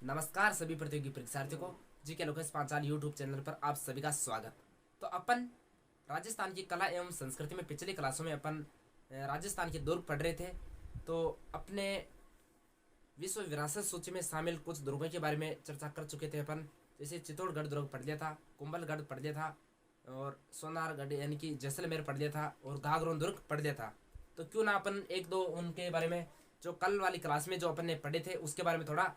नमस्कार सभी प्रतियोगी परीक्षार्थियों को जी के लोकेश पांचाल यूट्यूब चैनल पर आप सभी का स्वागत। तो अपन राजस्थान की कला एवं संस्कृति में पिछली क्लासों में अपन राजस्थान के दुर्ग पढ़ रहे थे। तो अपने विश्व विरासत सूची में शामिल कुछ दुर्गों के बारे में चर्चा कर चुके थे अपन। जैसे चित्तौड़गढ़ दुर्ग पढ़ लिया था, कुंभलगढ़ पढ़ लिया था और सोनारगढ़ यानी कि जैसलमेर पढ़ लिया था और गागरोन दुर्ग पढ़ लिया था। तो क्यों ना अपन एक दो उनके बारे में जो कल वाली क्लास में जो अपन ने पढ़े थे उसके बारे में थोड़ा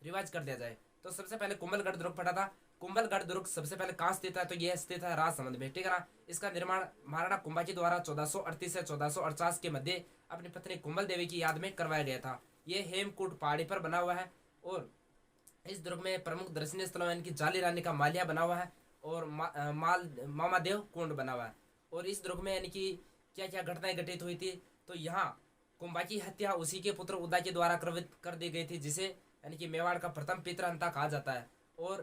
रिवाइज कर दिया जाए। तो सबसे पहले कुंभलगढ़ दुर्ग पढ़ा था। कुंभलगढ़ दुर्ग सबसे पहले कहाँ स्थित है? तो यह स्थित है राजसमंद में, ठीक है ना। इसका निर्माण महाराणा कुंभा के द्वारा 1438 से 1448 के मध्य अपनी पत्नी कुंभल देवी की याद में करवाया गया था। यह हेमकूट पहाड़ी पर बना हुआ है और इस दुर्ग में प्रमुख दर्शनीय स्थलों यानी कि जाली रानी का मालिया बना हुआ है और मामादेव कुंड बना हुआ है। और इस दुर्ग में यानी कि क्या क्या घटनाएं घटित हुई थी? तो यहाँ कुंभा की हत्या उसी के पुत्र उदय के द्वारा कर दी गई थी, जिसे यानी कि मेवाड़ का प्रथम पितृहंता कहा जाता है। और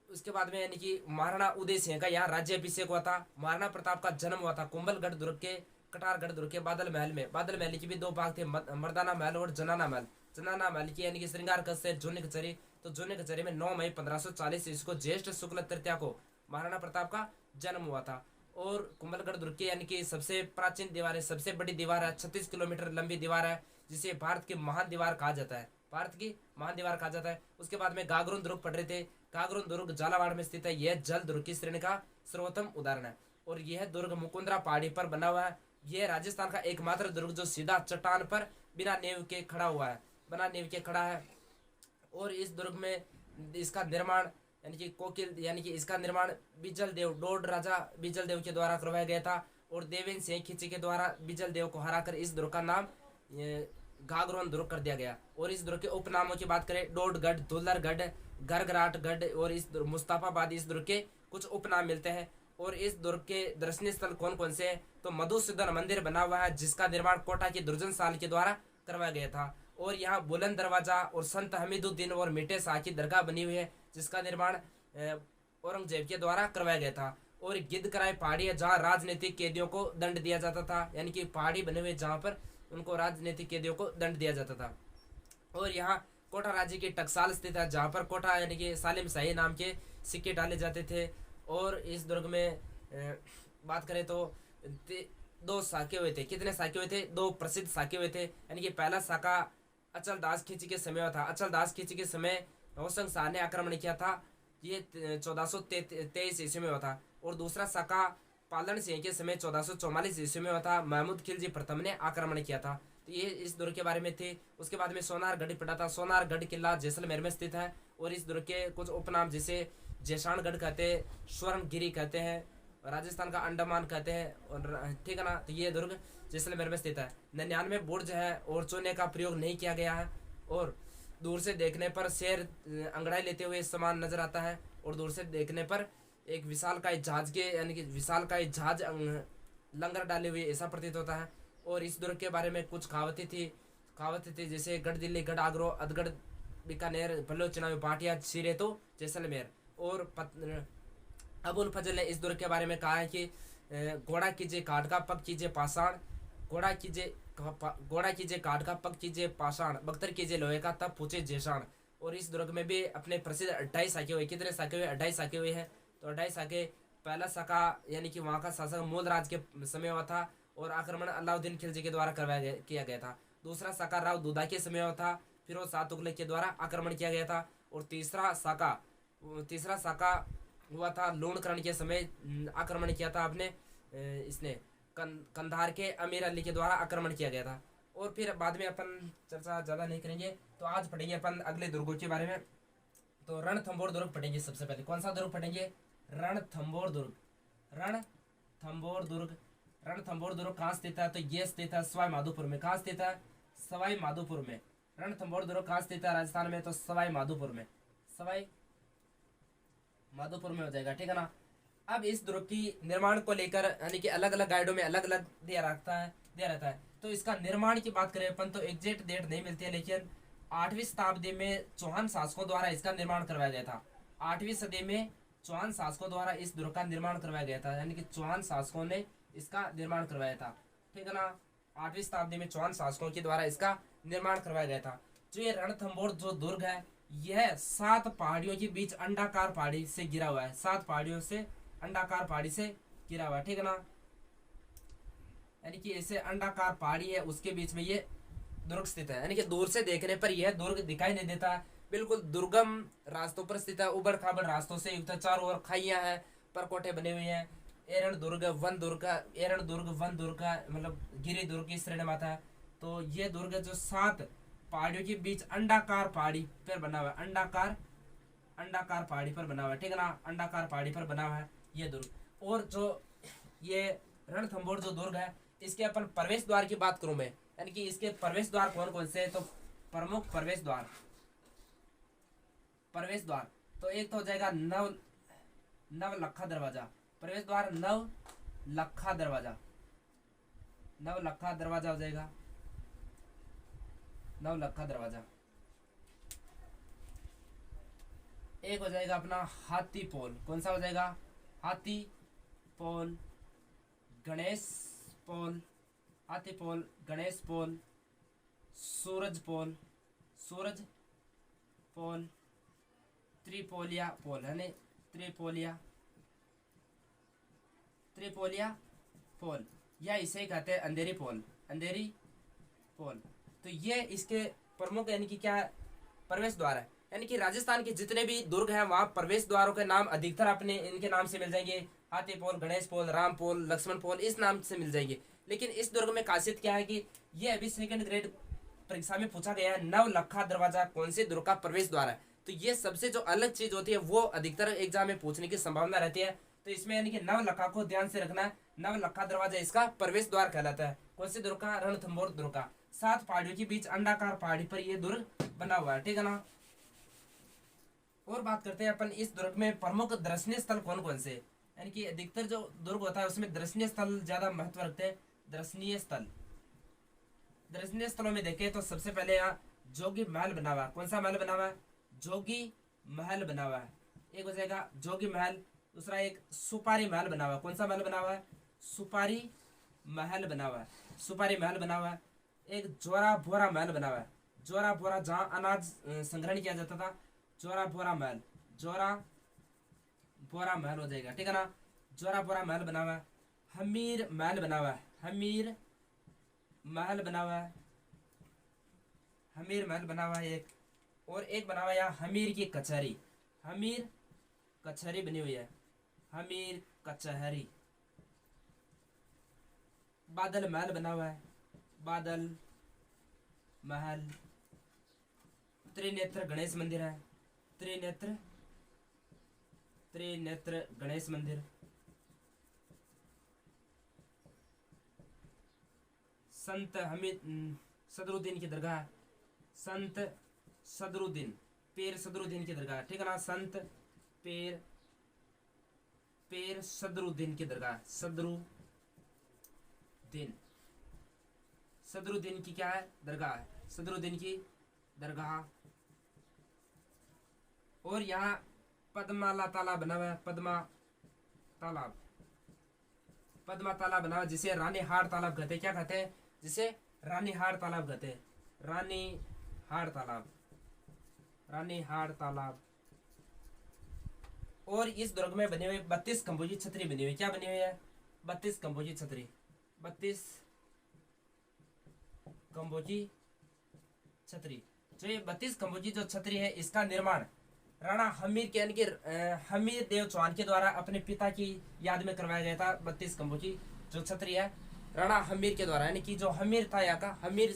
उसके बाद में यानी कि महाराणा उदय सिंह का यहाँ राज्य अभिषेक हुआ था। महाराणा प्रताप का जन्म हुआ था कुंभलगढ़ दुर्ग के कटारगढ़ दुर्ग के बादल महल में। बादल महल के भी दो भाग थे, मर्दाना महल और जनाना महल। जनाना महल की यानी कि श्रृंगार कक्ष जूनी कचहरी। तो जूनी कचहरी में 9 मई 1540 इसको ज्येष्ठ शुक्ल तृतीया को महाराणा प्रताप का जन्म हुआ था। और कुंभलगढ़ दुर्ग की यानी कि सबसे प्राचीन दीवार है, सबसे बड़ी दीवार है, 36 किलोमीटर लंबी दीवार है, जिसे भारत की महान दीवार कहा जाता है। भारत की महान दीवार कहा जाता है। उसके बाद में गागरोन दुर्ग पढ़ रहे थे। गागरोन दुर्ग झालावाड़ में स्थित है। यह जल दुर्ग की श्रेणी का सर्वोत्तम उदाहरण है और यह दुर्ग मुकुंदरा पहाड़ी पर बना हुआ है। यह राजस्थान का एकमात्र दुर्ग जो सीधा चट्टान पर बिना नींव के खड़ा हुआ है, बिना नींव के खड़ा है। और इस दुर्ग में इसका निर्माण यानी कि कोकिल यानी कि इसका निर्माण बिजल देव डोड राजा बिजल देव के द्वारा करवाया गया था और देवेंद्र सिंह खिची के द्वारा बिजल देव को हराकर इस दुर्ग का नाम गागरोन दुर्ग कर दिया गया। और इस दुर्ग के उपनामों की बात करें, डोडगढ़, दुल्लरगढ़, गरगराटगढ़ और इस मुस्ताफाबाद, इस दुर्ग के कुछ उपनाम मिलते हैं। और इस दुर्ग के दर्शनीय स्थल कौन कौन से हैं? तो मधुसूदन मंदिर बना हुआ है, जिसका निर्माण कोटा के दुर्जन साल के द्वारा करवाया गया था। और यहाँ बुलंद दरवाजा और संत हमीदुद्दीन और मीठे शाह की दरगाह बनी हुई है, जिसका निर्माण औरंगजेब के द्वारा करवाया गया था। और गिद्धकराय पहाड़ी है, जहाँ राजनीतिक कैदियों को दंड दिया जाता था, यानी कि पहाड़ी बने हुए जहाँ पर उनको राजनीतिक कैदियों को दंड दिया जाता था। और यहाँ कोटा राज्य की टकसाल स्थित है, जहाँ पर कोटा यानी कि सालिम शाही नाम के सिक्के डाले जाते थे। और इस दुर्ग में बात करें तो 2 साके हुए थे। कितने साके हुए थे? 2 प्रसिद्ध साके हुए थे। यानी कि पहला साका अचल दास खिची के समय हुआ था। अचल दास खिची के समय होशंग शाह ने आक्रमण किया था, ये 1423 ईस्वी में हुआ था। और दूसरा साका पालन सिंह के समय 1444 ईस्वी में हुआ था, महमूद खिलजी प्रथम ने आक्रमण किया था। तो ये इस दुर्ग के बारे में थे। उसके बाद में सोनारगढ़ पड़ा था। सोनारगढ़ किला जैसलमेर में स्थित है। और इस दुर्ग के कुछ उपनाम जिसे जैसानगढ़ कहते हैं, स्वर्णगिरी कहते हैं, राजस्थान का अंडमान कहते हैं, और ठीक है ना। तो ये दुर्ग जैसलमेर में स्थित है। 99 बुर्ज है और चूने का प्रयोग नहीं किया गया है। और दूर से देखने पर शेर अंगड़ाई लेते हुए समान नजर आता है। और दूर से देखने पर एक विशालकाय जहाज के यानी कि विशालकाय जहाज लंगर डाले हुए ऐसा प्रतीत होता है। और इस दुर्ग के बारे में कुछ कहावतें थी जैसे गढ़ दिल्ली, गढ़ आगरो, अदगढ़, बीकानेर, भल्लो, चुनावी, पाटिया, सीरे तो जैसलमेर। और अबुल फजल ने इस दुर्ग के बारे में कहा है कि घोड़ा कीजिए काठ का, पग कीजिए पाषाण, घोड़ा कीजिए काठ का, पग कीजिए पाषाण, बख्तर कीजिए लोहे का, तब पूछे जेशान। और इस दुर्ग में भी अपने प्रसिद्ध 28 साके हुए। कितने साके हुए? 28 साके हुए हैं। तो 28 साके, पहला साका यानी कि वहाँ का शासक मूलराज के समय हुआ था और आक्रमण अलाउद्दीन खिलजी के द्वारा किया गया था। दूसरा साका राव दुदा के समय हुआ था, फिरोज शाह तुगलक के द्वारा आक्रमण किया गया था। और तीसरा साका हुआ था लूणकरण के समय, आक्रमण किया था आपने इसने कंधार के अमीर अली के द्वारा आक्रमण किया गया था। और फिर बाद में अपन चर्चा ज़्यादा नहीं करेंगे। तो आज पढ़ेंगे अपन अगले दुर्गों के बारे में। तो रणथंभौर दुर्ग पढ़ेंगे। सबसे पहले कौन सा दुर्ग पढ़ेंगे? रणथंभौर दुर्ग। रणथंभौर दुर्ग कहाँ स्थित है? तो ये स्थित है सवाई माधोपुर में। कहाँ स्थित है? सवाई माधोपुर में। रणथंभौर दुर्ग कहाँ स्थित है राजस्थान में? तो सवाई माधोपुर में हो जाएगा, ठीक है ना। अब इस दुर्ग की निर्माण को लेकर यानी कि अलग अलग गाइडों में अलग अलग दिया रहता है। तो इसका निर्माण की बात करें अपन तो एग्जैक्ट डेट नहीं मिलती है, लेकिन 8वीं शताब्दी में चौहान शासकों द्वारा इसका निर्माण करवाया गया था। 8वीं सदी में चौहान शासकों द्वारा इस दुर्ग का निर्माण करवाया गया था, यानी कि चौहान शासकों ने इसका निर्माण करवाया था, ठीक है ना। 8वीं शताब्दी में चौहान शासकों के द्वारा इसका निर्माण करवाया गया था। जो ये रणथंभौर जो दुर्ग है यह 7 पहाड़ियों के बीच अंडाकार पहाड़ी से गिरा हुआ है, 7 पहाड़ियों से अंडाकार पहाड़ी से गिरा हुआ है, ठीक है ना। यानी कि ऐसे अंडाकार पहाड़ी है उसके बीच में ये दुर्ग स्थित है। यानी कि दूर से देखने पर यह दुर्ग दिखाई नहीं देता, बिल्कुल दुर्गम रास्तों पर स्थित है, उबड़ खाबड़ रास्तों से युक्त, चारों ओर खाइयां हैं, परकोटे बने हुए हैं। एरण दुर्ग वन दुर्ग का, एरण दुर्ग वन दुर्ग का मतलब गिरी दुर्ग की श्रेणी में आता है। तो ये दुर्ग जो 7 पहाड़ियों के बीच अंडाकार पहाड़ी पर बना हुआ है, अंडाकार पहाड़ी पर बना हुआ है, ठीक है ना, अंडाकार पहाड़ी पर बना हुआ है ये दुर्ग। और जो ये रणथंभौर जो दुर्ग है इसके अपन प्रवेश द्वार की बात करूं मैं, यानी कि इसके प्रवेश द्वार कौन कौन से है, तो प्रमुख प्रवेश द्वार तो एक तो हो जाएगा नवलखा दरवाजा, प्रवेश द्वार नवलखा दरवाजा हो जाएगा, नवलखा दरवाजा। एक हो जाएगा अपना हाथी पोल, कौन सा हो जाएगा, हाथी पोल, गणेश पोल, हाथी पोल, गणेश पोल, सूरज पोल, त्रिपोलिया पोल है, नहीं त्रिपोलिया पोल, या इसे कहते हैं अंधेरी पोल। तो ये इसके प्रमुख यानी कि क्या प्रवेश द्वार है। यानी कि राजस्थान के जितने भी दुर्ग हैं वहां प्रवेश द्वारों के नाम अधिकतर अपने इनके नाम से मिल जाएंगे, हाथी पोल, गणेश पोल, राम पोल, लक्ष्मण पोल, इस नाम से मिल जाएंगे। लेकिन इस दुर्ग में खासियत क्या है कि ये अभी सेकंड ग्रेड परीक्षा में पूछा गया है, नवलखा दरवाजा कौन से दुर्ग का प्रवेश द्वार है। तो ये सबसे जो अलग चीज होती है वो अधिकतर एग्जाम में पूछने की संभावना रहती है। तो इसमें यानी कि नवलखा को ध्यान से रखना है, नवलखा दरवाजा इसका प्रवेश द्वार कहलाता है। कौन से दुर्ग का, रणथंभौर दुर्ग का। 7 पहाड़ियों के बीच अंडाकार पहाड़ी पर यह दुर्ग बना हुआ है, ठीक है ना। और बात करते हैं अपन इस दुर्ग में प्रमुख दर्शनीय स्थल कौन कौन से, यानी कि अधिकतर जो दुर्ग होता है उसमें दर्शनीय स्थल ज्यादा महत्व रखते हैं। दर्शनीय स्थलों में देखें तो सबसे पहले यहाँ जोगी महल बना हुआ है, कौन सा महल बना हुआ है, जोगी महल बना हुआ है, एक हो जाएगा जोगी महल। दूसरा एक सुपारी महल बना हुआ है, कौन सा महल बना हुआ है, सुपारी महल बना हुआ है। एक जोरा भोरा महल बना हुआ है, जोरा भोरा जहाँ अनाज संग्रहण किया जाता था, जोरा भोरा महल हो जाएगा, ठीक है ना। जोरा भोरा महल बना हुआ है। हमीर महल बना हुआ है, हमीर महल बना हुआ है एक। और एक बना हुआ है हमीर की कचहरी, हमीर कचहरी बनी हुई है, हमीर कचहरी। बादल महल बना हुआ है, बादल महल। त्रिनेत्र गणेश मंदिर है, त्रिनेत्र गणेश मंदिर। संत हमीद सदरुद्दीन की दरगाह, संत सदरुद्दीन, पीर सदरुद्दीन की दरगाह, ठीक है ना। संत पीर सदरुद्दीन की दरगाह, सदरुद्दीन की क्या है, दरगाह है, सदरुद्दीन की दरगाह। और यहाँ पद्माला तालाब बना हुआ है, पद्मा तालाब बना हुआ, जिसे रानी हार तालाब कहते हैं। क्या कहते हैं, जिसे रानी हार तालाब कहते हैं, रानी हार तालाब। और इस दुर्ग में बने हुए 32 कंपोजिट छतरी बनी हुई, क्या बनी हुई है, 32 कंपोजिट छतरी, 32 कंपोजिट छतरी। जो ये 32 कंपोजिट जो छतरी है इसका निर्माण राणा हमीर के यानी कि हमीर देव चौहान के द्वारा अपने पिता की याद में करवाया गया था। 32 कंपोजिट जो छतरी है राणा हमीर के द्वारा, यानी कि जो हमीर था यहाँ का, हमीर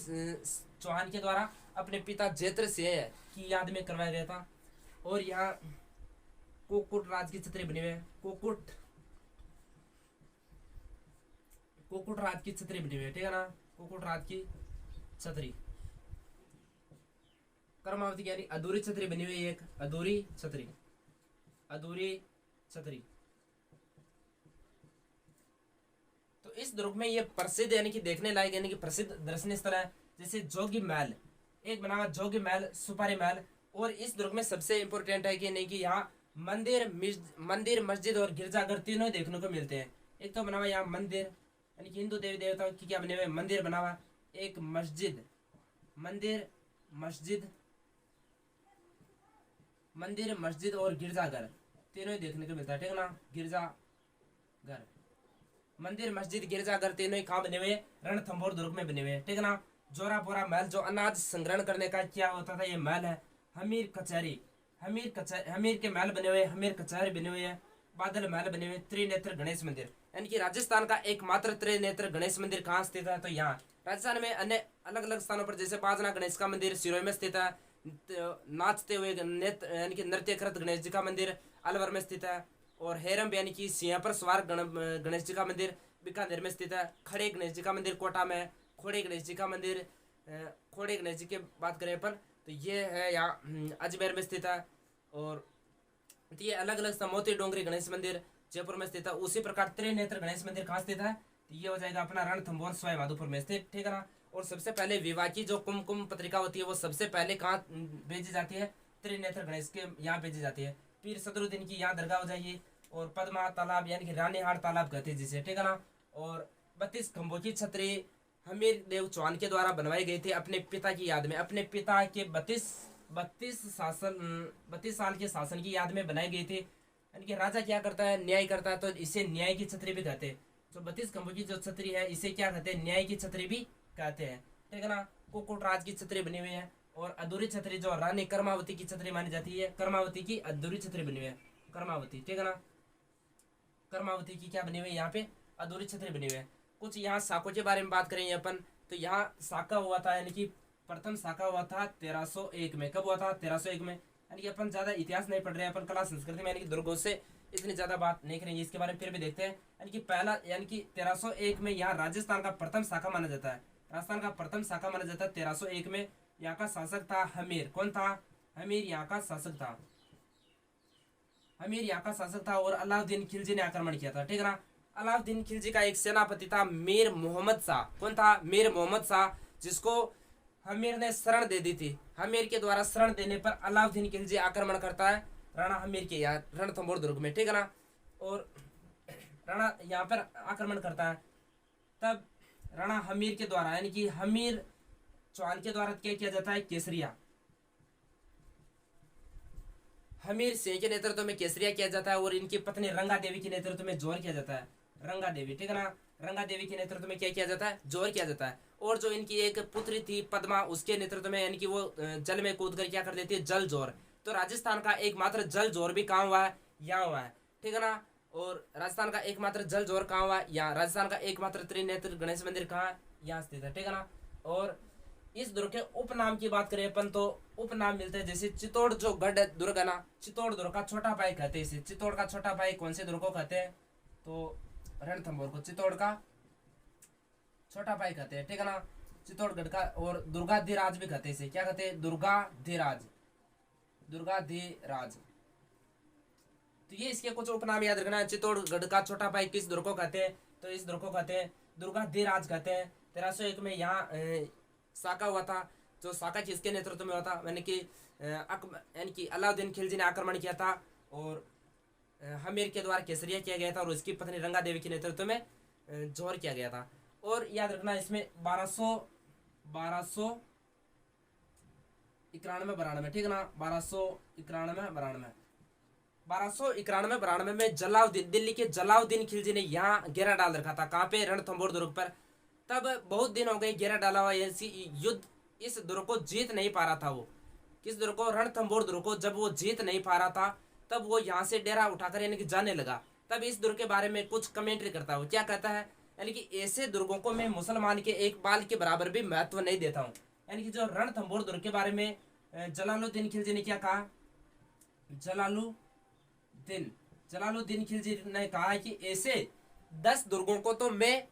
चौहान के द्वारा अपने पिता जैत्र सिंह की याद में करवाया गया था। और यहाँ कोकुट राज की छतरी बनी हुई है, कोकुट राज की छतरी बनी हुई है, ठीक है ना, कोकुट राज की छतरी। कर्मावती यानी अधूरी छतरी बनी हुई है, एक अधूरी छतरी। तो इस दुर्ग में ये प्रसिद्ध यानी कि देखने लायक यानी कि प्रसिद्ध दर्शनीय स्थल है, जैसे जोगी महल एक बना हुआ, जोगी महल, सुपारी महल। और इस दुर्ग में सबसे इंपॉर्टेंट है कि नहीं कि यहाँ मंदिर मस्जिद और गिरजाघर तीनों देखने को मिलते हैं। एक तो बना हुआ यहाँ मंदिर यानी कि हिंदू देवी देवताओं की क्या बने हुए मंदिर बना हुआ, एक मंदिर मस्जिद, मंदिर, मस्जिद और गिरजाघर तीनों ही देखने को मिलता है, ठीक है ना। गिरजाघर, मंदिर, मस्जिद, गिरजाघर तीनों ही कहाँ बने हुए हैं? रणथंभौर दुर्ग में बने हुए हैं, ठीक है ना। जोरापोरा महल जो अनाज संग्रहण करने का क्या होता था, ये महल है। हमीर कचहरी, हमीर के महल बने हुए, हमीर कचहरी बने हुए हैं। बादल महल बने हुए। त्रिनेत्र गणेश मंदिर, यानी कि राजस्थान का एकमात्र त्रिनेत्र गणेश मंदिर कहाँ स्थित है? तो यहाँ राजस्थान में अन्य अलग अलग स्थानों पर, जैसे बाजना गणेश का मंदिर सिरोही में स्थित है। नाचते हुए यानी कि नृत्य करत गणेश जी का मंदिर अलवर में स्थित है। और हेरम यानी कि सिंह पर सवार गणेश जी का मंदिर बीकानेर में स्थित है। खड़े गणेश जी का मंदिर कोटा में। खोड़े गणेश जी का मंदिर, खोड़े गणेश जी की बात करें अपन तो ये है यहाँ अजमेर में स्थित है। और तो ये अलग अलग मोती डोंगरी गणेश मंदिर जयपुर में स्थित है। उसी प्रकार त्रिनेत्र गणेश मंदिर कहाँ स्थित है? तो ये हो जाएगा अपना रणथंभौर सवाई माधोपुर में स्थित, ठीक है ना। और सबसे पहले विवाह की जो कुमकुम पत्रिका होती है वो सबसे पहले कहाँ भेजी जाती है? त्रिनेत्र गणेश के यहाँ भेजी जाती है। पीर सदरुद्दीन की यहाँ दरगाह हो जाएगी। और पद्मा तालाब यानी कि रानीहाट तालाब कहते हैं जिसे, ठीक है ना। और 32 खंभों की छतरी हमीर देव चौहान के द्वारा बनवाई गई थी अपने पिता की याद में। अपने पिता के 32 साल के शासन की याद में बनाई गई थी। यानी कि राजा क्या करता है? न्याय करता है, तो इसे न्याय की छतरी भी कहते हैं। जो 32 खंभों की जो छतरी है इसे क्या कहते हैं? न्याय की छतरी भी कहते हैं, ठीक है ना। कुकुट राज की छतरी बनी हुई है। और अधूरी छतरी जो रानी कर्मावती की छतरी मानी जाती है, कर्मावती की अधूरी छतरी बनी हुई है, कर्मावती, ठीक है ना। कर्मावती की क्या बनी हुई है? यहाँ पे अधूरी छतरी बनी हुई है। कुछ यहाँ साकों के बारे में बात करेंगे अपन, तो यहाँ साका हुआ था, यानी कि प्रथम साका हुआ था 1301 में। कब हुआ था? 1301 में। यानी कि अपन ज्यादा इतिहास नहीं पढ़ रहे हैं, अपन कला संस्कृति में यानी कि दुर्गों से इतनी ज्यादा बात नहीं करेंगे, इसके बारे में फिर भी देखते हैं। यानी कि पहला, यानी कि 1301 में यहाँ राजस्थान का प्रथम शाखा माना जाता है। राजस्थान का प्रथम शाखा माना जाता है 1301 में। यहाँ का शासक था हमीर। कौन था? हमीर यहाँ का शासक था। हमीर यहाँ का शासक था। और अलाउद्दीन खिलजी ने आक्रमण किया था, ठीक है ना। अलाउद्दीन खिलजी का एक सेनापति था मीर मोहम्मद शाह। कौन था? मीर मोहम्मद शाह, जिसको हमीर ने शरण दे दी थी। हमीर के द्वारा शरण देने पर अलाउद्दीन खिलजी आक्रमण करता है राणा हमीर के यहाँ रणथंभौर दुर्ग में, ठीक है ना। और राणा यहाँ पर आक्रमण करता है। तब राणा हमीर के द्वारा, यानी कि हमीर चौहान के द्वारा क्या किया जाता है? केसरिया, हमीर सिंह के नेतृत्व में केसरिया किया जाता है। और इनकी पत्नी रंगा देवी के नेतृत्व में जोर किया जाता है। रंगा देवी, ठीक है ना। रंगा देवी के नेतृत्व में क्या किया जाता है? जोर किया जाता है। और जो इनकी एक पुत्री थी पद्मा, उसके नेतृत्व में, यानी कि वो जल में कूद कर क्या कर देती है? जल जोर। तो राजस्थान का एकमात्र जल जोर भी कहाँ हुआ है? यहाँ हुआ है, ठीक है ना। और राजस्थान का एकमात्र जल जोर कहाँ हुआ है? यहाँ। राजस्थान का एकमात्र त्रिनेत्र गणेश मंदिर कहाँ? यहाँ स्थित है, ठीक है ना। और इस दुर्ग के उपनाम की बात करें अपन तो उपनाम मिलते हैं, जैसे चित्तौड़ जो गढ़ दुर्ग है ना, चित्तौड़ दुर्ग का छोटा भाई कहते हैं इसे। चित्तौड़ का छोटा भाई कौन से दुर्ग को कहते हैं? तो रणथंभौर को चित्तौड़ का छोटा भाई कहते हैं, ठीक है ना। चित्तौड़गढ़ का। और दुर्गाधिराज भी कहते हैं इसे। क्या कहते हैं? दुर्गाधिराज, दुर्गाधिराज। तो ये इसके कुछ उपनाम याद रखना है। चित्तौड़गढ़ का छोटा भाई किस दुर्ग को कहते हैं? तो इस दुर्ग को कहते हैं दुर्गाधिराज कहते हैं। 1301 में यहाँ साका हुआ था। जो साका किसके नेतृत्व में हुआ था? यानी कि अलाउद्दीन खिलजी ने आक्रमण किया था। और हमीर के द्वारा केसरिया किया गया था। और उसकी पत्नी रंगा देवी के नेतृत्व में जोर किया गया था। और याद रखना इसमें 1291 92, ठीक है ना। 1291 में जलाउद्दीन, दिल्ली के जलाउद्दीन खिलजी ने यहाँ घेरा डाल रखा था। कहाँ पे? रणथंभौर दुर्ग पर। तब बहुत दिन हो गए घेरा डाला हुआ, युद्ध इस दुर्ग को जीत नहीं पा रहा था। वो किस दुर्ग को? रणथंभौर दुर्ग को। जब वो जीत नहीं पा रहा था तब वो यहाँ से डेरा उठाकर यानी कि जाने लगा। तब इस दुर्ग के बारे में कुछ कमेंट्री करता है। वो क्या कहता है? यानी कि ऐसे दुर्गों को मैं मुसलमान के एक बाल के बराबर भी महत्व नहीं देता हूँ। यानी कि जो रणथंभौर दुर्ग के बारे में जलालुद्दीन खिलजी ने क्या कहा? जलालुद्दीन खिलजी ने कहा है कि ऐसे 10 दुर्गों को तो मैं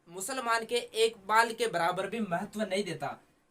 मुसलमान के एक बाल के बराबर भी महत्व नहीं देता।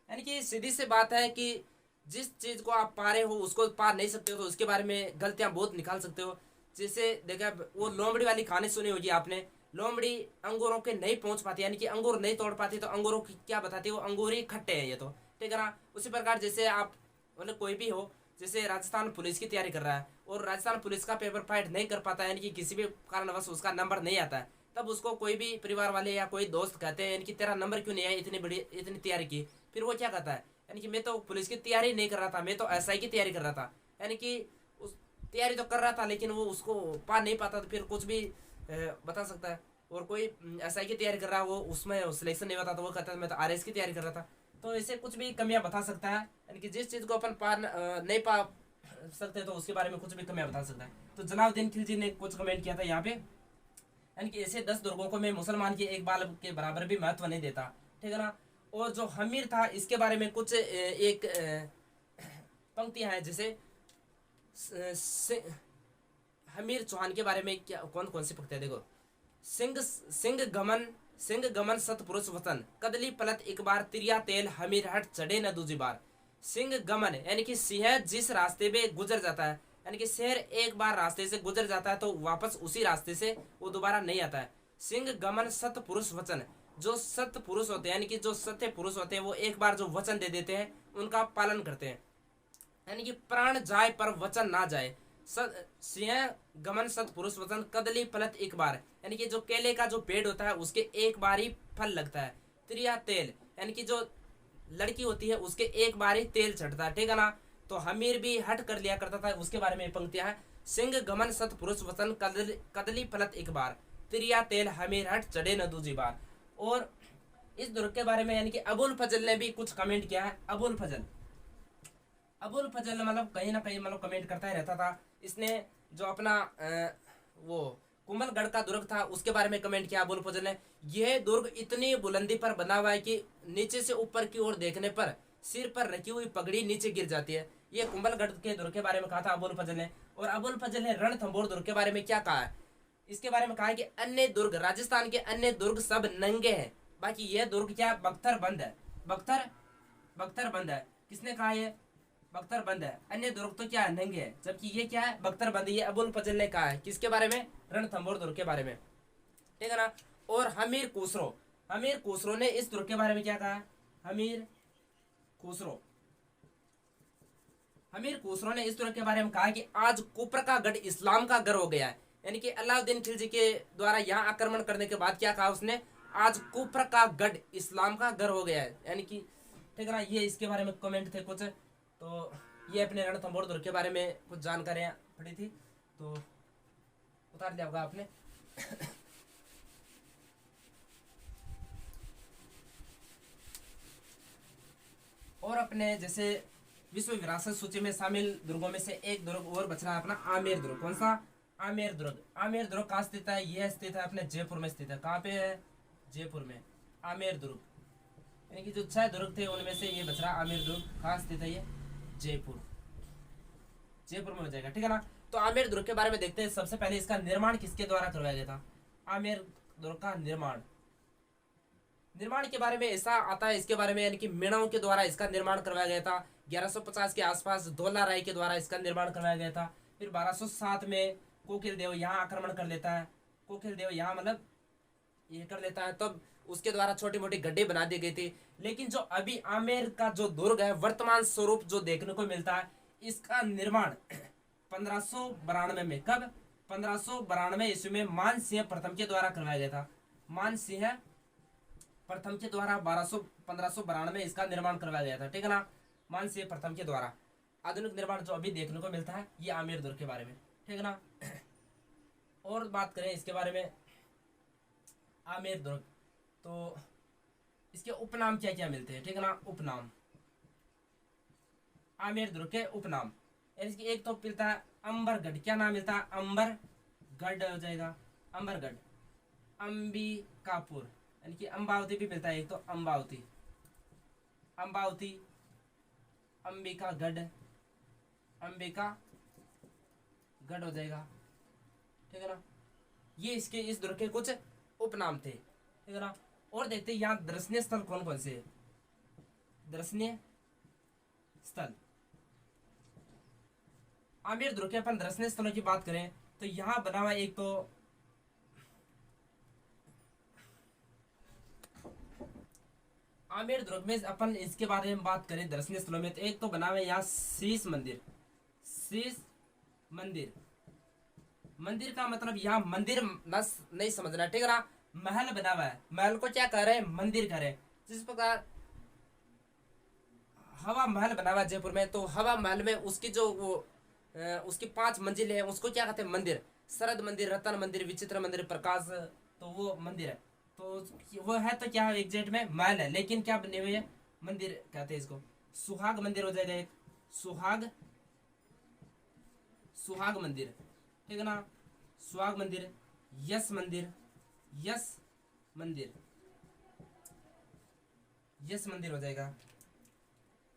यानी कि सीधी सी बात है कि जिस चीज को आप पा रहे हो उसको पा नहीं सकते हो, तो उसके बारे में गलतियां बहुत निकाल सकते हो। जैसे देखा वो लोमड़ी वाली कहानी सुनी होगी आपने। लोमड़ी अंगूरों के नहीं पहुंच पाती, यानी कि अंगूर नहीं तोड़ पाती, तो अंगूरों की क्या बताती है? वो अंगूर ही खट्टे हैं ये तो, ठीक है ना। उसी प्रकार जैसे आप मतलब कोई भी हो, जैसे राजस्थान पुलिस की तैयारी कर रहा है और राजस्थान पुलिस का पेपर फाइट नहीं कर पाता, यानी कि किसी भी कारणवश उसका नंबर नहीं आता है, तब उसको कोई भी परिवार वाले या कोई दोस्त कहते हैं यानी कि तेरा नंबर क्यों नहीं आया, इतनी बड़ी इतनी तैयारी की। फिर वो क्या कहता है? यानी कि मैं तो पुलिस की तैयारी नहीं कर रहा था, मैं तो एसआई की तैयारी कर रहा था, यानी कि उस तैयारी तो कर रहा था लेकिन वो उसको पा नहीं पाता, तो फिर कुछ भी बता सकता है। और कोई एसआई की तैयारी कर रहा है, वो उसमें सिलेक्शन नहीं होता तो वो कहता है मैं तो आरएस की तैयारी कर रहा था। तो ऐसे कुछ भी कमियां बता सकता है, यानी कि जिस चीज़ को अपन नहीं पा सकते तो उसके बारे में कुछ भी कमियां बता सकता है। तो जलाउद्दीन खिलजी ने कुछ कमेंट किया था यहाँ पे, यानी कि ऐसे 10 दुर्गों को मैं मुसलमान के एक बाल के बराबर भी महत्व नहीं देता, ठीक है ना। और जो हमीर था इसके बारे में कुछ एक पंक्तियां हैं, जैसे हमीर चौहान के बारे में क्या कौन कौन सी पंक्तियां देखो। सिंह सिंह गमन सतपुरुष वतन, कदली पलट एक बार, तिरिया तेल हमीर हट चढ़े न दूजी बार। सिंह गमन यानी कि सिंह जिस रास्ते में गुजर जाता है, यानी कि शेर एक बार रास्ते से गुजर जाता है तो वापस उसी रास्ते से वो दोबारा नहीं आता है। सिंह गमन सतपुरुष वचन, जो सत्य पुरुष होते हैं यानी कि जो सत्य पुरुष होते हैं वो एक बार जो वचन दे देते हैं उनका पालन करते हैं, यानी कि प्राण जाए पर वचन ना जाए। सिंह गमन सतपुरुष वचन, कदली फलत एक बार, यानी कि जो केले का जो पेड़ होता है उसके एक बार ही फल लगता है। त्रिया तेल यानी कि जो लड़की होती है उसके एक बार ही तेल चढ़ता है, ठीक है ना। तो हमीर भी हट कर लिया करता था, उसके बारे में पंक्तियां है। सिंह गमन सतपुरुष वचन, कदली फलत एक बार, त्रिया तेल हमीर हट चढ़े न दूजी बार। और इस दुर्ग के बारे में यानी कि अबुल फजल ने भी कुछ कमेंट किया है। अबुल फजल मतलब कहीं ना कहीं मतलब कमेंट करता ही रहता था। इसने जो अपना वो कुंभलगढ़ का दुर्ग था उसके बारे में कमेंट किया अबुल फजल ने। यह दुर्ग इतनी बुलंदी पर बना हुआ है कि नीचे से ऊपर की ओर देखने पर सिर पर रखी हुई पगड़ी नीचे गिर जाती है। ये कुंभलगढ़ के दुर्ग के बारे में कहा था अबुल फजल ने। और अबुल फजल ने रणथंभौर दुर्ग के बारे में क्या कहा है, इसके बारे में कहा है कि अन्य दुर्ग, राजस्थान के अन्य दुर्ग सब नंगे हैं, बाकी यह दुर्ग क्या बख्तर बंद है। बख्तर बंद है, किसने कहा ये बख्तर बंद है, अन्य दुर्ग तो क्या है नंगे है, जबकि ये क्या है बख्तर बंद। ये अबुल फजल ने कहा है किसके बारे में, रणथंभौर दुर्ग के बारे में, ठीक है ना। और हमीर खुसरो ने इस दुर्ग के बारे में क्या कहा है, हमीर खुसरो ने इस दुर्ग के बारे में कहा कि आज कुप्र का गढ़ इस्लाम का घर हो गया है, यानी कि अलाउद्दीन खिलजी के द्वारा यहाँ आक्रमण करने के बाद क्या कहा उसने, आज कुप्र का गढ़ इस्लाम का घर हो गया है, यानी कि ठीक है ना। ये इसके बारे में कमेंट थे कुछ। तो ये अपने रणथंभौर दुर्ग के बारे में कुछ जानकारियां पड़ी थी, तो उतार लिया होगा आपने। और अपने जैसे विश्व विरासत सूची में शामिल दुर्गों में से एक दुर्ग और बच रहा है अपना आमेर दुर्ग। कौन सा, आमेर दुर्ग कहाँ स्थित है, यह स्थित है अपने जयपुर में स्थित है। कहाँ पे है, जयपुर में आमेर दुर्ग, यानी कि जो 6 दुर्ग थे उनमें से ये बच रहा आमेर दुर्ग। कहाँ स्थित है ये, जयपुर में हो जाएगा, ठीक है ना। तो आमेर दुर्ग के बारे में देखते हैं। सबसे पहले इसका निर्माण किसके द्वारा करवाया गया था, आमेर दुर्ग का निर्माण के बारे में ऐसा आता है इसके बारे में, यानी कि मीणाओं के द्वारा इसका निर्माण करवाया गया था। 1150 के आसपास धौला राय के द्वारा इसका निर्माण करवाया गया था। फिर 1207 में कोकिल देव यहाँ आक्रमण कर लेता है, कोकिल देव यहाँ मतलब ये कर लेता है, तब उसके द्वारा छोटी मोटी गड्ढे बना दी गई थी। लेकिन जो अभी आमेर का जो दुर्ग है वर्तमान स्वरूप जो देखने को मिलता है, इसका निर्माण 1592 में, कब 1592 ईस्वी में मान सिंह प्रथम के द्वारा करवाया गया था। मान सिंह प्रथम के द्वारा 1592 इसका निर्माण करवाया गया था, ठीक है ना। मान सिंह प्रथम के द्वारा आधुनिक निर्माण जो अभी देखने को मिलता है ये आमेर दुर्ग के बारे में, ठीक है ना। और बात करें इसके बारे में आमेर दुर्ग, तो इसके उपनाम क्या क्या मिलते हैं, ठीक है ना। उपनाम आमेर दुर्ग के उपनाम, इसकी एक तो मिलता है अंबरगढ़, क्या नाम मिलता है, अंबरगढ़ हो जाएगा, अंबरगढ़। अंबिकापुर यानी कि अम्बावती भी मिलता है एक तो, अम्बावती, अंबिकागढ़ हो जाएगा, ठीक है ना। ये इसके इस दुर्ग के कुछ उपनाम थे, ठीक है ना। और देखते हैं यहाँ दर्शनीय स्थल कौन कौन से है। दर्शनीय स्थल आमेर दुर्ग के अपन दर्शनीय स्थलों की बात करें तो यहाँ बना हुआ एक तो आमेर दुर्ग में अपन इसके बारे में बात करें दर्शनीय स्थलों में, तो एक तो बना हुआ है यहाँ शीश मंदिर का मतलब यहाँ मंदिर नहीं समझना, ठीक है ना। महल बना हुआ है, महल को क्या कह रहे हैं, मंदिर कह रहे हैं। जिस प्रकार हवा महल बना हुआ है जयपुर में। तो हवा महल में उसकी जो वो उसकी 5 मंजिलें हैं, उसको क्या कहते हैं? मंदिर। शरद मंदिर, रतन मंदिर, विचित्र मंदिर, प्रकाश, तो वो मंदिर है। तो वो है तो क्या एग्जैक्ट में महल है, लेकिन क्या बने हुए है? मंदिर कहते हैं इसको। सुहाग मंदिर हो जाएगा एक, सुहाग, सुहाग मंदिर, ठीक है ना। सुहाग मंदिर, यश मंदिर, यश मंदिर, यश मंदिर हो जाएगा।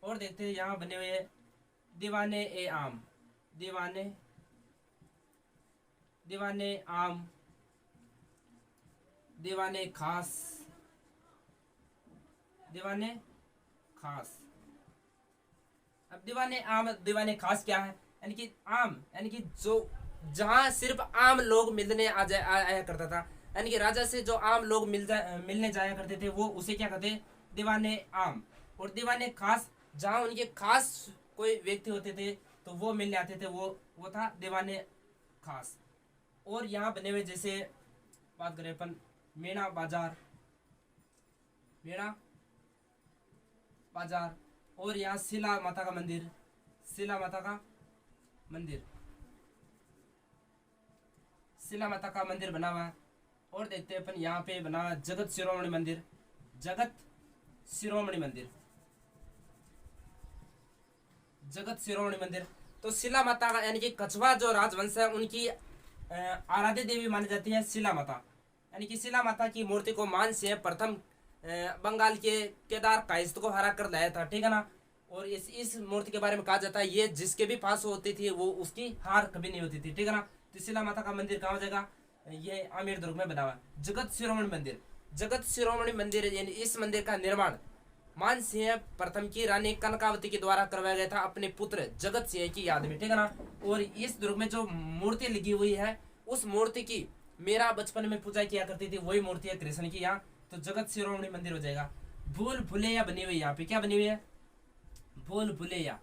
और देखते हैं यहाँ बने हुए दीवाने ए आम, दीवाने, दीवाने आम, दीवाने खास, दीवाने खास। अब दीवाने आम, दीवाने खास क्या है? यानी कि आम, यानी कि जो जहाँ सिर्फ आम लोग मिलने आया करता था, यानी कि राजा से जो आम लोग मिलने जाया करते थे, वो उसे क्या कहते? दीवाने आम। और दीवाने खास, जहाँ उनके खास कोई व्यक्ति होते थे तो वो मिलने आते थे, वो था दीवाने खास। और यहाँ बने हुए जैसे बात करें अपन मीणा बाजार, मीणा बाजार। और यहाँ शिला माता का मंदिर, शिला माता का मंदिर, शिला माता का मंदिर बना हुआ है। और देखते हैं अपन यहाँ पे बना हुआ जगत शिरोमणि मंदिर, जगत शिरोमणि मंदिर, जगत शिरोमणि मंदिर। तो शिला माता का यानी कि कछवा जो राजवंश है उनकी आराध्य देवी मानी जाती है शिला माता। यानी कि शिला माता की मूर्ति को मान सिंह प्रथम बंगाल के केदार कायस्थ को हरा कर लाया था, ठीक है ना। और इस मूर्ति के बारे में कहा जाता है ये जिसके भी पास होती थी वो उसकी हार कभी नहीं होती थी, ठीक है ना। तो शिला माता का मंदिर कहाँ हो जाएगा? ये आमेर दुर्ग में बना हुआ। जगत शिरोमणि मंदिर, जगत शिरोमणि मंदिर, यानी इस मंदिर का निर्माण मान सिंह प्रथम की रानी कनकावती के द्वारा करवाया गया था अपने पुत्र जगत सिंह की याद में, ठीक है ना। और इस दुर्ग में जो मूर्ति लगी हुई है उस मूर्ति की मेरा बचपन में पूजा किया करती थी, वही मूर्ति है कृष्ण की यहाँ। तो जगत शिरोमणि मंदिर हो जाएगा। भूल भुलैया बनी हुई, यहाँ पे क्या बनी हुई है? भूल भुलैया,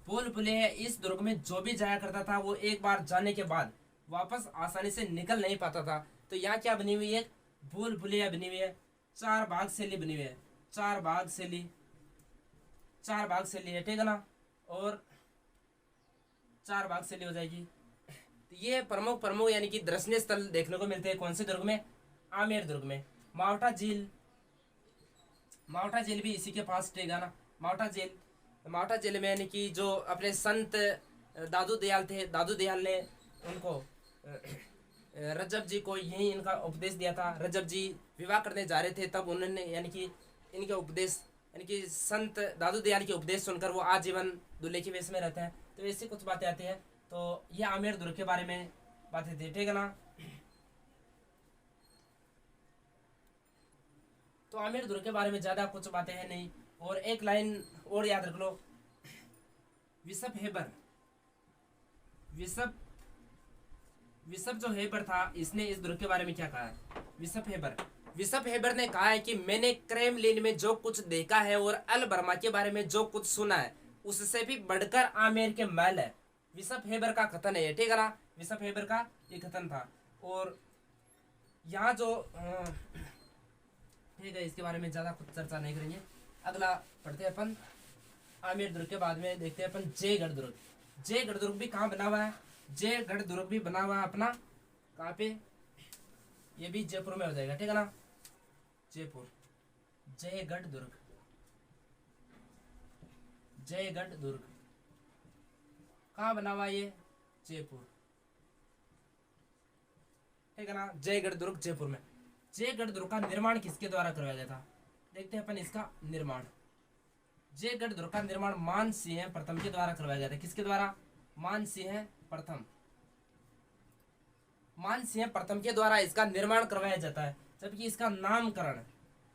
भूल भुलैया। इस दुर्ग में जो भी जाया करता था वो एक बार जाने के बाद वापस आसानी से निकल नहीं पाता था। तो यहाँ क्या बनी हुई है? भूल भुलैया बनी हुई है। 4 भाग शैली बनी हुई है, 4 भाग शैली, 4 भाग शैली है, ठीक है ना। और 4 भाग शैली हो जाएगी। तो ये प्रमुख प्रमुख यानी कि दर्शनीय स्थल देखने को मिलते हैं कौन से दुर्ग में? आमेर दुर्ग में। मावठा झील, मावठा झील भी इसी के पास, ठीक है ना। मावठा झील, मावठा झील में यानी कि जो अपने संत दादू दयाल थे, दादू दयाल ने उनको रजब जी को यही इनका उपदेश दिया था। रजब जी विवाह करने जा रहे थे तब उन्होंने यानी कि इनके उपदेश यानी कि संत दादू दयाल के उपदेश सुनकर वो आजीवन दूल्हे के वेश में रहते हैं। तो ऐसी कुछ बातें आती हैं। तो ये आमेर दुर्ग के बारे में बातें थी, ठीक है ना। तो आमेर दुर्ग के बारे में ज़्यादा कुछ बातें हैं नहीं। और एक लाइन और याद रख लो, विशप हेबर, विशप, विशप जो हेबर था इसने इस दुर्ग के बारे में क्या कहा है? विशप हेबर, विशप हेबर ने कहा है कि मैंने क्रेमलिन में जो कुछ देखा है और अल बर्मा के बारे में जो कुछ सुना है उससे भी बढ़कर आमेर के महल है। विशप हेबर का कथन है ये, ठीक है ना। विशप हेबर का ये कथन था। और यहाँ जो ठीक है, इसके बारे में ज़्यादा कुछ चर्चा नहीं करेंगे। अगला पढ़ते हैं अपन आमेर दुर्ग के बाद में देखते हैं अपन जयगढ़ दुर्ग। जयगढ़ दुर्ग भी कहाँ बना हुआ है? जयगढ़ दुर्ग भी बना हुआ है अपना कहाँ पे? ये भी जयपुर में हो जाएगा, ठीक है ना। जयपुर, जयगढ़ दुर्ग, जयगढ़ दुर्ग कहाँ बना हुआ है? ये जयपुर, ठीक है ना। जयगढ़ दुर्ग जयपुर में। जयगढ़ दुर्ग का निर्माण किसके द्वारा करवाया गया था? देखते हैं अपन इसका निर्माण। जयगढ़ दुर्ग का निर्माण मान सिंह प्रथम के द्वारा करवाया गया था। किसके द्वारा? मान सिंह प्रथम, मान सिंह प्रथम के द्वारा इसका निर्माण करवाया जाता है। जबकि इसका नामकरण,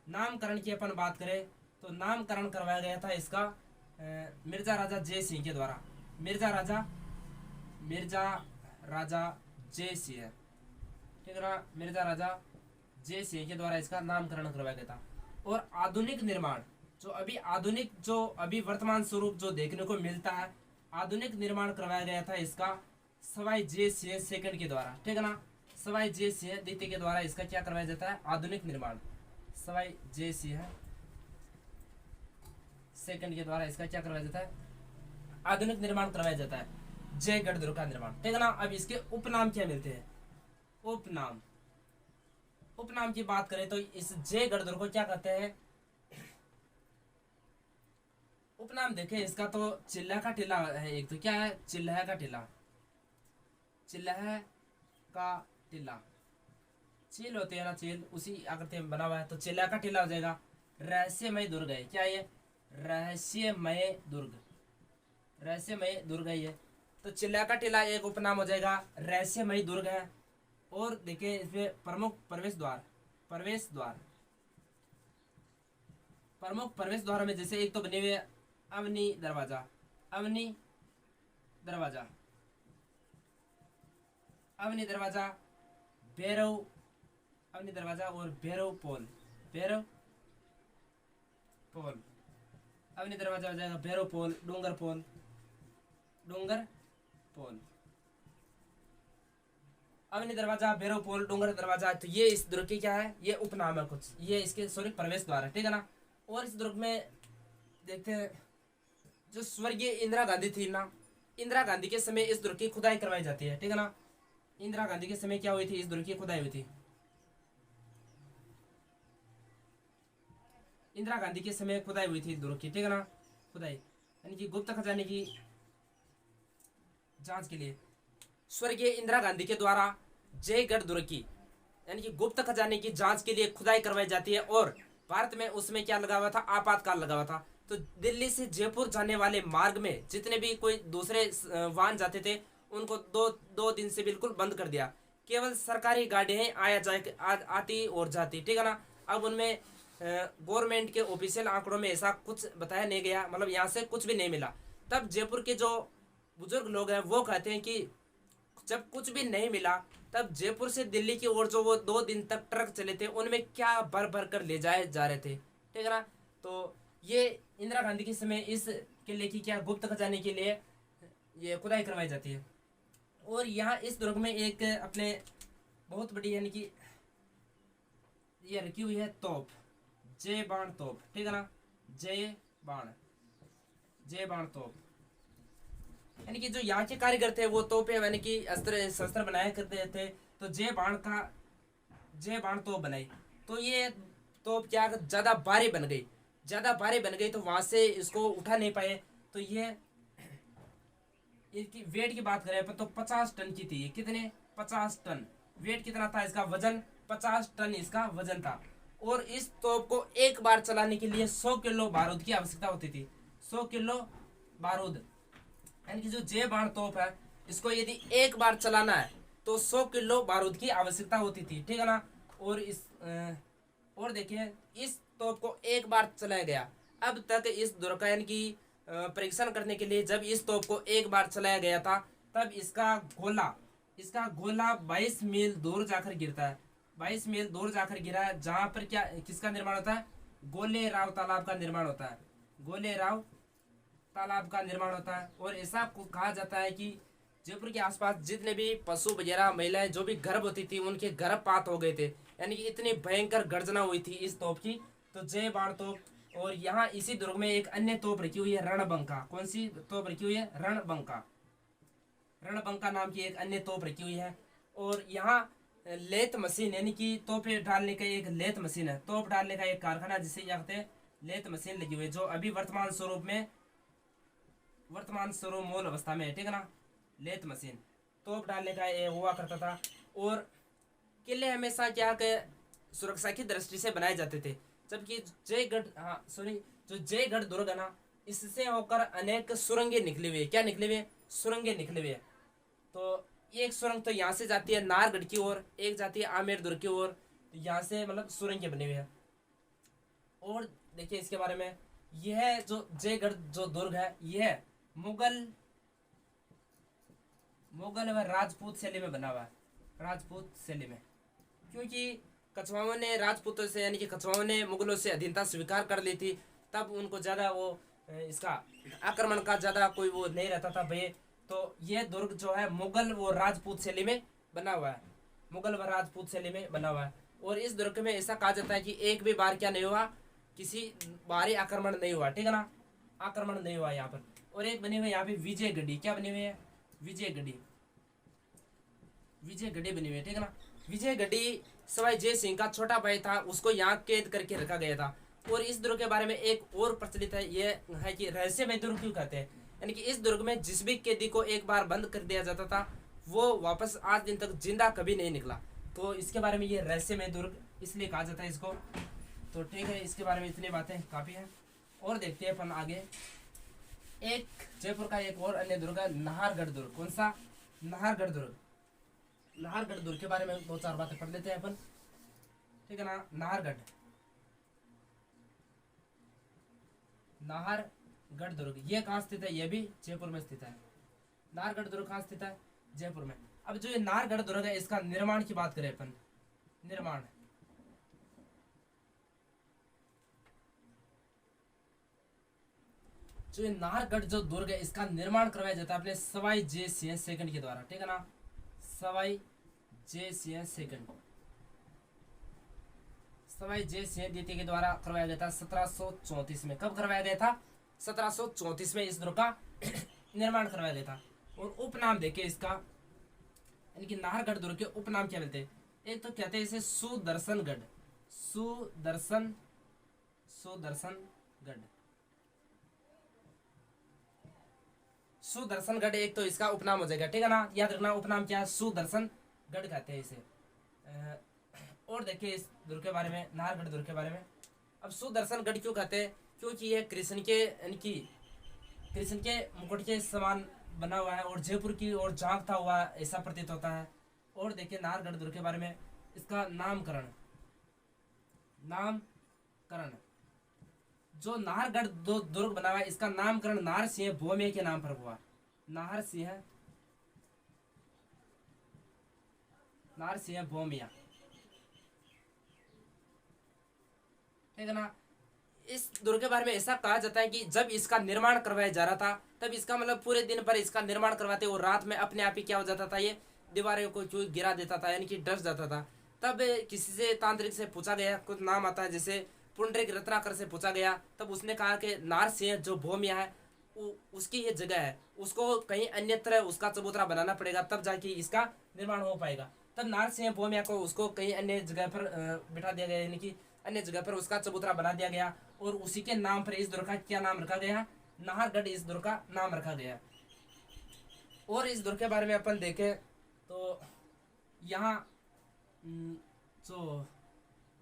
नामकरण की अपन बात करें तो नामकरण करवाया गया था इसका मिर्जा राजा जय सिंह के द्वारा। मिर्जा राजा, मिर्जा राजा जय सिंह, ठीक है ना। मिर्जा राजा जय सिंह के द्वारा इसका नामकरण करवाया गया था। और आधुनिक निर्माण जो अभी आधुनिक जो अभी वर्तमान स्वरूप जो देखने को मिलता है, आधुनिक निर्माण करवाया गया था इसका सवाई जय सिंह सेकंड के द्वारा, ठीक है ना। सवाई जय सिंह द्वितीय के द्वारा इसका क्या करवाया जाता है? आधुनिक निर्माण। सवाई जय सिंह II के द्वारा इसका क्या करवाया जाता है, आधुनिक निर्माण करवाया जाता है, जयगढ़ दुर्ग का निर्माण, ठीक है ना। अब इसके उपनाम क्या मिलते हैं, उपनाम, उपनाम की बात करें तो इस जयगढ़ दुर्ग को क्या कहते हैं, उपनाम देखें इसका तो चिल्ला का टीला है, एक तो क्या है, चिल्ला का टीला, चिल्ला का टीला, चील होते हैं ना, चील उसी आकृति में बना हुआ है, तो चिल्ला का टीला हो जाएगा। रहस्यमय दुर्ग है, क्या ये, रहस्यमय दुर्ग, रहस्यमय दुर्ग है ये, तो चिल्ला का टीला एक उपनाम हो जाएगा, रहस्यमय दुर्ग है। और देखिए इसमें प्रमुख प्रवेश द्वार, प्रवेश द्वार, प्रमुख प्रवेश द्वार में जैसे एक तो बने हुए अवनी दरवाजा, अवनी दरवाजा, अवनी दरवाजा, भैरव, अवनी दरवाजा और भैरव पोल, भैरव पोल, अवनी दरवाजा हो जाएगा, भैरव पोल, डूंगर पोल, डूंगर पोल, अवनी दरवाजा, भैरव पोल, डूंगर दरवाजा, तो ये इस दुर्ग की क्या है, ये उपनाम है कुछ, ये इसके सॉरी प्रवेश द्वार है, ठीक है ना। और इस दुर्ग में देखते हैं जो स्वर्गीय इंदिरा गांधी थी ना, इंदिरा गांधी के समय इस दुर्ग की खुदाई करवाई जाती है, ठीक है ना। इंदिरा गांधी के समय क्या हुई थी, इस दुर्ग की खुदाई हुई थी, इंदिरा गांधी के समय खुदाई हुई थी दुर्ग की, ठीक है ना, खुदाई यानी कि गुप्त खजाने की जांच के लिए स्वर्गीय इंदिरा गांधी के द्वारा जयगढ़ दुर्ग की यानी कि गुप्त खजाने की जांच के लिए खुदाई करवाई जाती है। और भारत में उसमें क्या लगा हुआ था, आपातकाल लगा हुआ था, तो दिल्ली से जयपुर जाने वाले मार्ग में जितने भी कोई दूसरे वाहन जाते थे उनको दो दिन से बिल्कुल बंद कर दिया, केवल सरकारी गाड़ियां आती और जाती, ठीक है ना। अब उनमें गवर्नमेंट के ऑफिशियल आंकड़ों में ऐसा कुछ बताया नहीं गया, मतलब यहाँ से कुछ भी नहीं मिला। तब जयपुर के जो बुजुर्ग लोग हैं वो कहते हैं कि जब कुछ भी नहीं मिला तब जयपुर से दिल्ली की ओर जो वो 2 दिन तक ट्रक चले थे उनमें क्या भर भर कर ले जाए जा रहे थे, ठीक है ना। तो ये इंदिरा गांधी के समय इस किले की क्या गुप्त खजाने के लिए ये खुदाई करवाई जाती है। और यहाँ इस दुर्ग में एक अपने बहुत बड़ी यानी कि ये रखी हुई है तोप, जय बाण तोप, ठीक है ना, जय बाण तोप, यानी कि जो यहाँ के कारीगर थे वो तोपे यानी कि अस्त्र शस्त्र बनाया करते थे, तो जय बाण तोप बनाई। तो ये तोप क्या ज्यादा भारी बन गई, ज्यादा भारी बन गई तो वहां से इसको उठा नहीं पाए, तो ये इसकी वेट की बात करें तो 50 टन की थी, कितने, 50 टन वेट, कितना था इसका वजन, 50 टन इसका वजन था। और इस तोप को एक बार चलाने के लिए 100 किलो बारूद की आवश्यकता होती थी, 100 किलो बारूद, यानी कि जो जय बाण तोप है इसको यदि एक बार चलाना है तो 100 किलो बारूद की आवश्यकता होती थी, ठीक है ना। और और देखिए इस तोप को एक बार चलाया गया, अब तक इस दुर्ग का यानी कि परीक्षण करने के लिए जब इस तोप को एक बार चलाया गया था तब इसका गोला 22 मील दूर जाकर गिरता है, 22 मील दूर जाकर गिरा है, जहां पर क्या किसका निर्माण होता है, गोले राव तालाब का निर्माण होता है, गोले राव तालाब का निर्माण होता है। और ऐसा कहा जाता है कि जयपुर के आसपास जितने भी पशु वगैरह महिलाएं जो भी गर्भवती थी उनके गर्भपात हो गए थे, यानी कि इतनी भयंकर गर्जना हुई थी इस तोप की, तो जय बाण तोप। और यहाँ इसी दुर्ग में एक अन्य तोप रखी हुई है रणबंका, कौन सी तोप रखी हुई है, रणबंका, रणबंका नाम की एक अन्य तोप रखी हुई है। और यहाँ लेथ मशीन यानी कि तोपे डालने का एक लेथ मशीन है, तोप डालने का एक कारखाना जिसे कहते हैं लेथ मशीन लगी हुई है, जो अभी वर्तमान स्वरूप मूल अवस्था में है, ठीक है ना। लेथ मशीन तोप डालने का ये हुआ करता था। और किले हमेशा क्या के सुरक्षा की दृष्टि से बनाए जाते थे, जबकि जो जयगढ़ दुर्ग है ना इससे होकर अनेक सुरंगें निकली हुई है, क्या निकली हुई है, सुरंगें निकली हुई है। तो एक सुरंग तो यहाँ से जाती है नारगढ़ की ओर, एक जाती है आमेर दुर्ग की ओर, तो यहाँ से मतलब सुरंगें बनी हुई है। और देखिए इसके बारे में, यह जो जयगढ़ जो दुर्ग है यह मुगल व राजपूत शैली में बना हुआ है, राजपूत शैली में, क्योंकि कछवाओं ने राजपूतों से यानी कि कछवाओं ने मुगलों से अधीनता स्वीकार कर ली थी, तब उनको ज्यादा वो इसका आक्रमण का ज्यादा कोई वो नहीं रहता था भय। तो ये दुर्ग जो है मुगल व राजपूत शैली में बना हुआ है, मुगल व राजपूत शैली में बना हुआ है। और इस दुर्ग में ऐसा कहा जाता है कि एक भी बार क्या नहीं हुआ, किसी बाहरी आक्रमण नहीं हुआ, ठीक है ना। आक्रमण नहीं हुआ यहाँ पर। और एक बनी हुई यहाँ पे विजयगढ़ी, क्या बनी हुई है, विजयगढ़ी, विजयगढ़ी बनी हुई है, ठीक है ना। विजयगढ़ी सवाई जय सिंह का छोटा भाई था, उसको यहाँ कैद करके रखा गया था। और इस दुर्ग के बारे में एक और प्रचलित है, ये है कि रहस्यमय दुर्ग क्यों कहते हैं, यानी कि इस दुर्ग में जिस भी कैदी को एक बार बंद कर दिया जाता था वो वापस आज दिन तक जिंदा कभी नहीं निकला। तो इसके बारे में ये रहस्यमय दुर्ग इसलिए कहा जाता है इसको। तो ठीक है, इसके बारे में इतनी बातें काफ़ी हैं। और देखते हैं अपन आगे, एक जयपुर का एक और अन्य दुर्ग है नाहरगढ़ दुर्ग। कौन सा, नाहरगढ़ दुर्ग। नाहरगढ़ दुर्ग के बारे में दो चार बातें पढ़ लेते हैं अपन, ठीक है ना। नाहरगढ़, नाहरगढ़ दुर्ग ये कहाँ स्थित है, ये भी जयपुर में स्थित है। नाहरगढ़ दुर्ग कहाँ स्थित है, जयपुर में। अब जो ये नाहरगढ़ दुर्ग है इसका निर्माण की बात करें अपन, निर्माण, जो ये नाहरगढ़ जो दुर्ग है इसका निर्माण करवाया जाता है अपने सवाई जय सिंह सेकंड के द्वारा, ठीक है ना। सवाई जय सिंह सेकंड, सवाई जय सिंह द्वितीय के द्वारा करवाया गया था 1734 में। कब करवाया गया था, 1734 में इस दुर्ग का निर्माण करवाया गया था। और उपनाम देखे इसका, यानी कि नाहरगढ़ दुर्ग के उपनाम क्या मिलते हैं, एक तो कहते हैं इसे सुदर्शनगढ़, सुदर्शन, सुदर्शनगढ़, सुदर्शनगढ़ एक तो इसका उपनाम हो जाएगा, ठीक है ना। याद रखना उपनाम क्या है, सुदर्शनगढ़ कहते हैं इसे। और देखिए इस दुर्ग के बारे में, नाहरगढ़ दुर्ग के बारे में। अब सुदर्शनगढ़ क्यों कहते हैं, क्योंकि ये कृष्ण के, यानी कि कृष्ण के मुकुट के समान बना हुआ है और जयपुर की ओर झांकता हुआ ऐसा प्रतीत होता है। और देखिए नाहरगढ़ दुर्ग के बारे में, इसका नामकरण, नामकरण, जो नाहरगढ़ दुर्ग बना हुआ है इसका नामकरण नाहर सिंह भौमिया के नाम पर हुआ। नाहर सिंह भौमिया, ठीक है ना। इस दुर्ग के बारे में ऐसा कहा जाता है कि जब इसका निर्माण करवाया जा रहा था तब इसका मतलब पूरे दिन पर इसका निर्माण करवाते और रात में अपने आप ही क्या हो जाता था, ये दीवारों को जो गिरा देता था, यानी कि डस जाता था। तब किसी से तांत्रिक से पूछा गया, कुछ नाम आता है जैसे पुंडरीक रत्नाकर से पूछा गया, तब उसने कहा कि नाहर सिंह जो भौमिया है उसकी ये जगह है, उसको कहीं अन्यत्र उसका चबूतरा बनाना पड़ेगा तब जाके इसका निर्माण हो पाएगा। तब नाहर सिंह भौमिया को उसको कहीं अन्य जगह पर बिठा दिया गया, यानी कि अन्य जगह पर उसका चबूतरा बना दिया गया और उसी के नाम पर इस दुर्ग का क्या नाम रखा गया, नाहरगढ़ इस दुर्ग का नाम रखा गया। और इस दुर्ग के बारे में अपन देखें तो यहाँ जो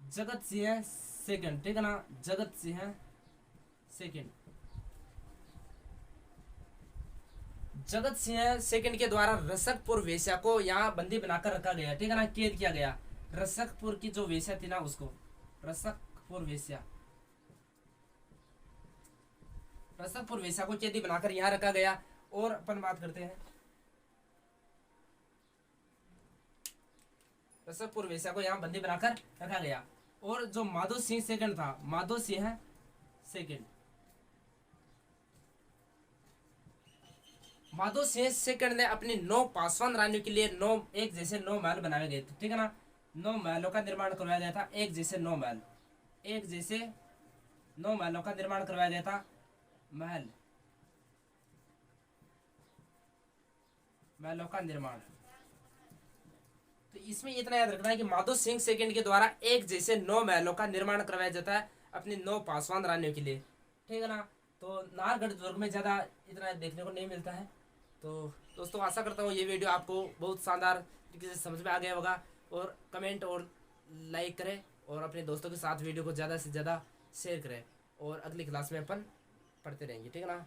जगत सिंह सेकंड, ठीक है ना, जगत सिंह सेकंड, जगत सिंह सेकंड के द्वारा रसकपुर वेश्या को यहाँ बंदी बनाकर रखा गया, ठीक है ना, कैद किया गया। रसकपुर की जो वेश्या थी ना उसको, रसकपुर वेश्या, रसकपुर वेश्या को कैदी बनाकर यहाँ रखा गया। और अपन बात करते हैं रसकपुर वेश्या को यहाँ बंदी बनाकर रखा गया। और जो माधो सिंह सेकंड था, माधो सिंह सेकंड, माधो सिंह सेकंड ने अपनी 9 पासवान रानियों के लिए 9 एक जैसे 9 महल बनाए गए थे, ठीक है ना। 9 महलों का निर्माण करवाया गया था, एक जैसे 9 महल, एक जैसे 9 महलों का निर्माण करवाया गया था। महलों का निर्माण, तो इसमें इतना याद रखना है कि माधो सिंह सेकंड के द्वारा एक जैसे 9 महलों का निर्माण करवाया जाता है अपनी 9 पासवान रानियों के लिए, ठीक है ना। तो नाहरगढ़ दुर्ग में ज़्यादा इतना देखने को नहीं मिलता है। तो दोस्तों आशा करता हूँ ये वीडियो आपको बहुत शानदार तरीके से समझ में आ गया होगा। और कमेंट और लाइक करें और अपने दोस्तों के साथ वीडियो को ज़्यादा से ज़्यादा शेयर करें। और अगली क्लास में अपन पढ़ते रहेंगे, ठीक है ना।